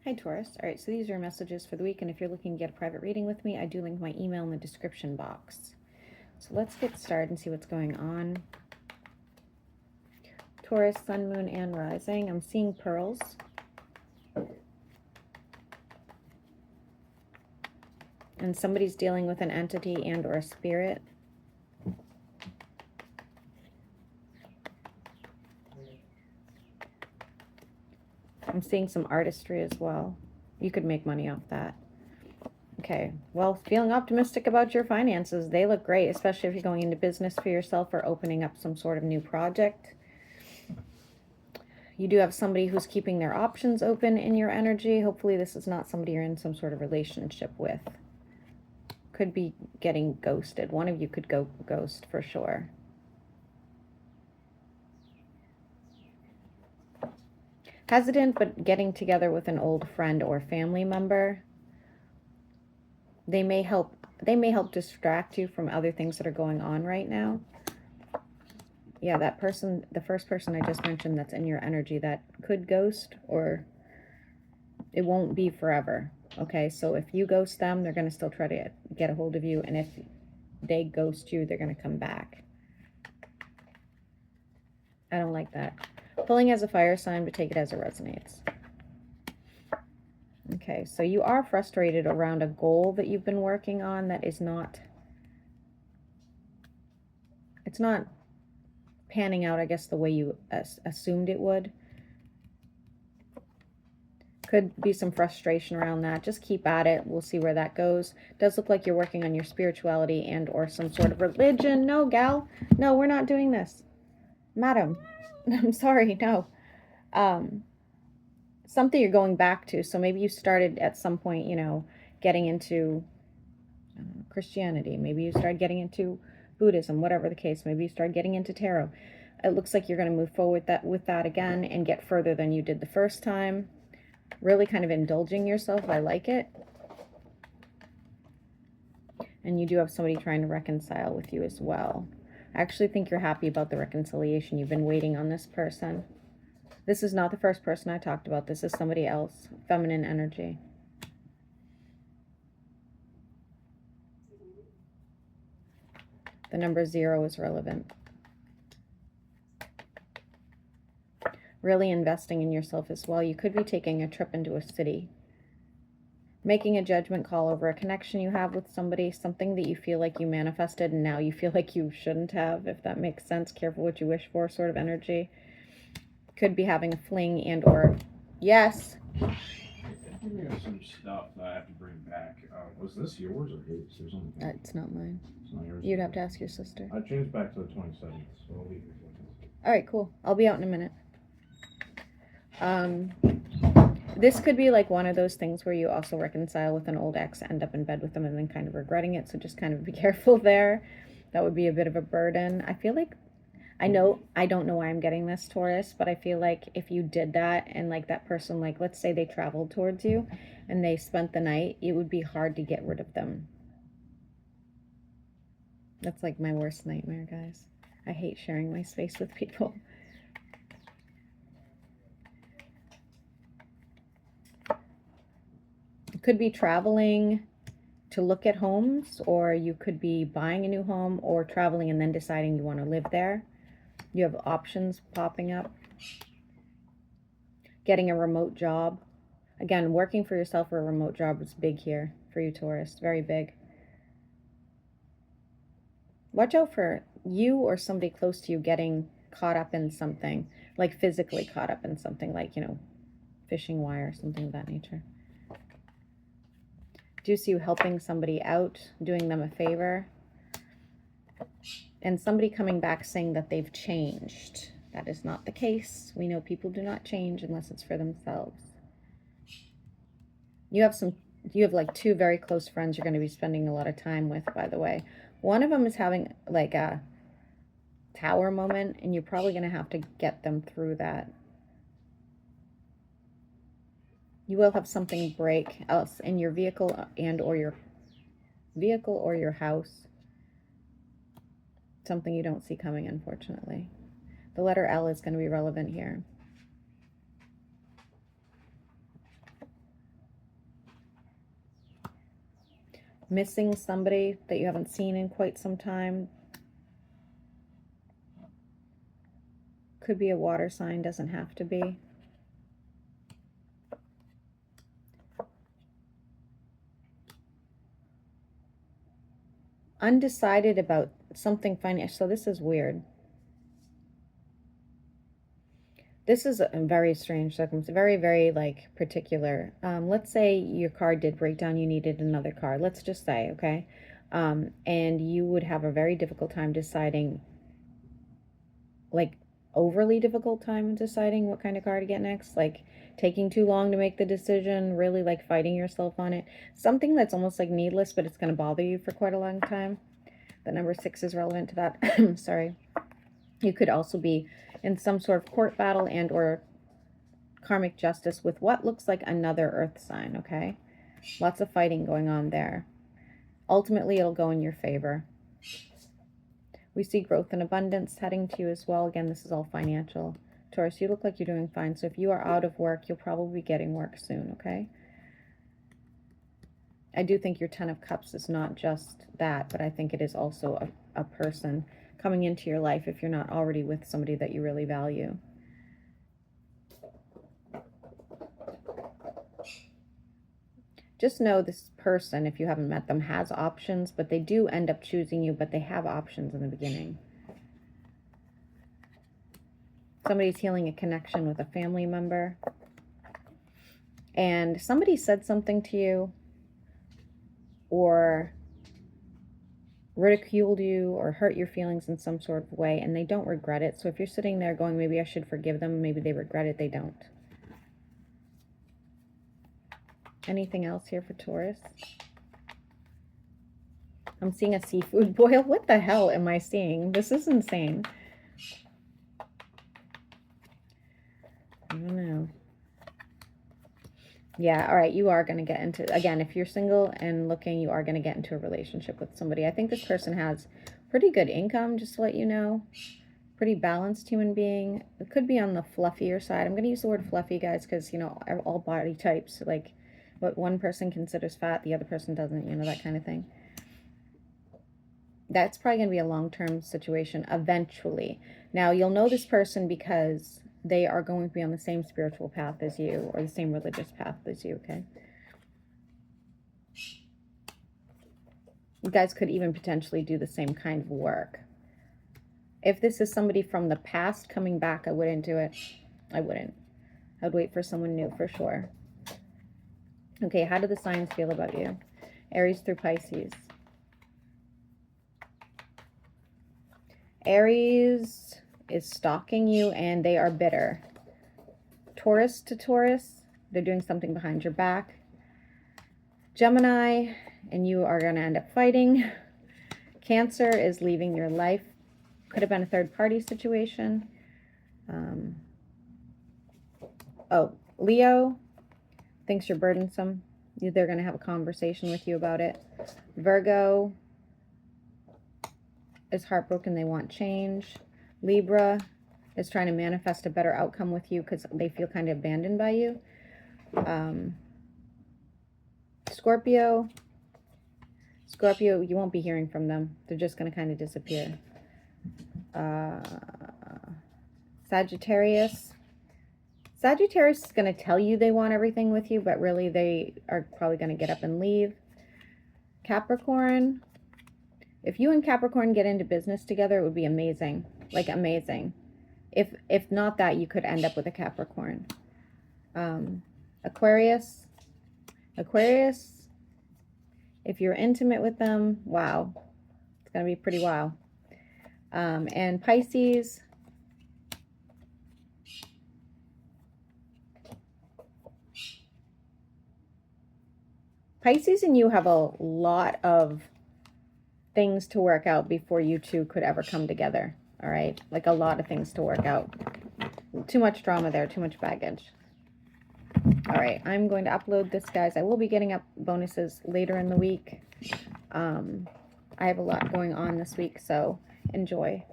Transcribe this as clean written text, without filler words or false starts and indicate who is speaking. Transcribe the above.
Speaker 1: Hi Taurus. All right, so these are messages for the week, and if you're looking to get a private reading with me, I do link my email in the description box. So let's get started and see what's going on. Taurus, Sun, Moon, and Rising. I'm seeing pearls. And somebody's dealing with an entity and or a spirit. I'm seeing some artistry as well. You could make money off that. Okay, well, feeling optimistic about your finances. They look great, especially if you're going into business for yourself or opening up some sort of new project. You do have somebody who's keeping their options open in your energy. Hopefully this is not somebody you're in some sort of relationship with. Could be getting ghosted. One of you could go ghost for sure. Hesitant, but getting together with an old friend or family member. They may help distract you from other things that are going on right now. Yeah, that person, the first person I just mentioned that's in your energy, that could ghost, or it won't be forever. Okay, so if you ghost them, they're going to still try to get a hold of you, and if they ghost you, they're going to come back. I don't like that. Pulling as a fire sign, but take it as it resonates. Okay, so you are frustrated around a goal that you've been working on that is not, it's not panning out, I guess, the way you assumed it would. Could be some frustration around that. Just keep at it. We'll see where that goes. Does look like you're working on your spirituality and or some sort of religion. No, gal. No, we're not doing this. Madam. I'm sorry, no. Something you're going back to. So maybe you started at some point, you know, getting into Christianity. Maybe you started getting into Buddhism, whatever the case. Maybe you started getting into tarot. It looks like you're going to move forward with that again and get further than you did the first time. Really kind of indulging yourself. I like it. And you do have somebody trying to reconcile with you as well. I actually think you're happy about the reconciliation. You've been waiting on this person. This is not the first person I talked about. This is somebody else. Feminine energy. The number 0 is relevant. Really investing in yourself as well. You could be taking a trip into a city. Making a judgment call over a connection you have with somebody. Something that you feel like you manifested and now you feel like you shouldn't have, if that makes sense. Careful what you wish for sort of energy. Could be having a fling and or... Yes.
Speaker 2: We have some stuff that I have to bring back. Was this yours or his or something?
Speaker 1: It's not mine.
Speaker 2: It's not yours?
Speaker 1: You'd have to ask your sister.
Speaker 2: I changed back to the 27th, so I'll leave it.
Speaker 1: Alright, cool. I'll be out in a minute. This could be like one of those things where you also reconcile with an old ex, end up in bed with them, and then kind of regretting it. So just kind of be careful there. That would be a bit of a burden. I feel like, I don't know why I'm getting this, Taurus, but I feel like if you did that and like that person, like let's say they traveled towards you and they spent the night, it would be hard to get rid of them. That's like my worst nightmare, guys. I hate sharing my space with people. Could be traveling to look at homes, or you could be buying a new home or traveling and then deciding you want to live there. You have options popping up. Getting a remote job. Again, working for yourself or a remote job is big here for you, Taurus. Very big. Watch out for you or somebody close to you getting caught up in something, like physically caught up in something, like, you know, fishing wire, something of that nature. Do see you helping somebody out, doing them a favor. And somebody coming back saying that they've changed. That is not the case. We know people do not change unless it's for themselves. You have like 2 very close friends you're going to be spending a lot of time with, by the way. One of them is having like a tower moment, and you're probably going to have to get them through that. You will have something break else in your vehicle and or your house. Something you don't see coming, unfortunately. The letter L is going to be relevant here. Missing somebody that you haven't seen in quite some time. Could be a water sign, doesn't have to be. Undecided about something financial. So this is weird. This is a very strange circumstance, very, very like particular. Let's say your car did break down, you needed another car. Let's just say, okay? And you would have a very difficult time deciding, like overly difficult time deciding what kind of car to get next. Like taking too long to make the decision, really like fighting yourself on it. Something that's almost like needless, but it's going to bother you for quite a long time. The number 6 is relevant to that. Sorry. You could also be in some sort of court battle and or karmic justice with what looks like another earth sign, okay? Lots of fighting going on there. Ultimately, it'll go in your favor. We see growth and abundance heading to you as well. Again, this is all financial. Taurus, you look like you're doing fine. So if you are out of work, you'll probably be getting work soon, okay? I do think your 10 of Cups is not just that, but I think it is also a person coming into your life if you're not already with somebody that you really value. Just know this person, if you haven't met them, has options, but they do end up choosing you, but they have options in the beginning. Somebody's healing a connection with a family member. And somebody said something to you or ridiculed you or hurt your feelings in some sort of way, and they don't regret it. So if you're sitting there going, maybe I should forgive them, maybe they regret it, they don't. Anything else here for Taurus? I'm seeing a seafood boil. What the hell am I seeing? This is insane. I don't know. Yeah, all right, you are going to get into, again, if you're single and looking, you are going to get into a relationship with somebody. I think this person has pretty good income, just to let you know. Pretty balanced human being. It could be on the fluffier side. I'm going to use the word fluffy, guys, because, you know, all body types, like what one person considers fat, the other person doesn't, you know, that kind of thing. That's probably going to be a long-term situation eventually. Now, you'll know this person because they are going to be on the same spiritual path as you or the same religious path as you, okay? You guys could even potentially do the same kind of work. If this is somebody from the past coming back, I wouldn't do it. I wouldn't. I'd wait for someone new for sure. Okay, how do the signs feel about you? Aries through Pisces. Aries is stalking you and they are bitter. Taurus to Taurus, they're doing something behind your back. Gemini, and you are going to end up fighting. Cancer is leaving your life. Could have been a third party situation. Leo thinks you're burdensome. They're going to have a conversation with you about it. Virgo is heartbroken. They want change. Libra is trying to manifest a better outcome with you because they feel kind of abandoned by you. Scorpio, you won't be hearing from them. They're just going to kind of disappear. Sagittarius is going to tell you they want everything with you, but really they are probably going to get up and leave. Capricorn, if you and Capricorn get into business together, it would be amazing. Like amazing. If not that, you could end up with a Capricorn. Aquarius, if you're intimate with them, wow. It's going to be pretty wow. And Pisces, and you have a lot of things to work out before you two could ever come together. All right, like a lot of things to work out. Too much drama there, too much baggage. All right, I'm going to upload this, guys. I will be getting up bonuses later in the week. I have a lot going on this week, so enjoy.